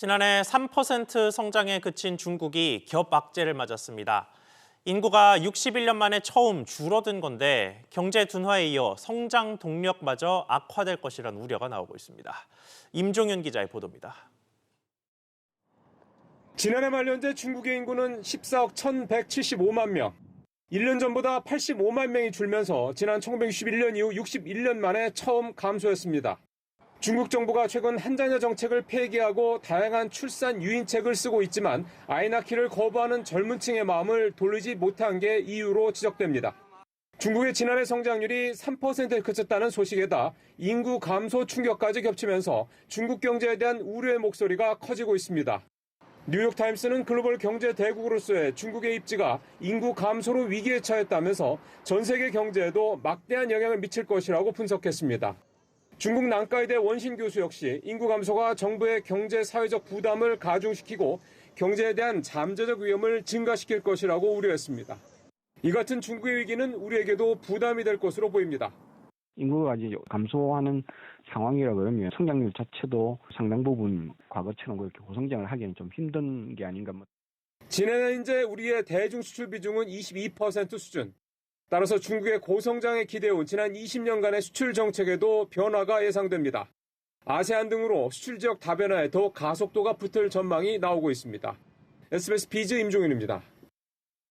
지난해 3% 성장에 그친 중국이 겹 악재를 맞았습니다. 인구가 61년 만에 처음 줄어든 건데 경제 둔화에 이어 성장 동력마저 악화될 것이라는 우려가 나오고 있습니다. 임종윤 기자의 보도입니다. 지난해 말 현재 중국의 인구는 14억 1,175만 명. 1년 전보다 85만 명이 줄면서 지난 1961년 이후 61년 만에 처음 감소했습니다. 중국 정부가 최근 한자녀 정책을 폐기하고 다양한 출산 유인책을 쓰고 있지만 아이 낳기를 거부하는 젊은 층의 마음을 돌리지 못한 게 이유로 지적됩니다. 중국의 지난해 성장률이 3%에 그쳤다는 소식에다 인구 감소 충격까지 겹치면서 중국 경제에 대한 우려의 목소리가 커지고 있습니다. 뉴욕타임스는 글로벌 경제 대국으로서의 중국의 입지가 인구 감소로 위기에 처했다면서 전 세계 경제에도 막대한 영향을 미칠 것이라고 분석했습니다. 중국 난카이대 원신 교수 역시 인구 감소가 정부의 경제 사회적 부담을 가중시키고 경제에 대한 잠재적 위험을 증가시킬 것이라고 우려했습니다. 이 같은 중국의 위기는 우리에게도 부담이 될 것으로 보입니다. 인구가 이제 감소하는 상황이라 그러면 성장률 자체도 상당 부분 과거처럼 그렇게 고성장을 하기에는 좀 힘든 게 아닌가. 지난해 현재 우리의 대중 수출 비중은 22% 수준. 따라서 중국의 고성장에 기대해온 지난 20년간의 수출 정책에도 변화가 예상됩니다. 아세안 등으로 수출 지역 다변화에 더 가속도가 붙을 전망이 나오고 있습니다. SBS 비즈 임종윤입니다.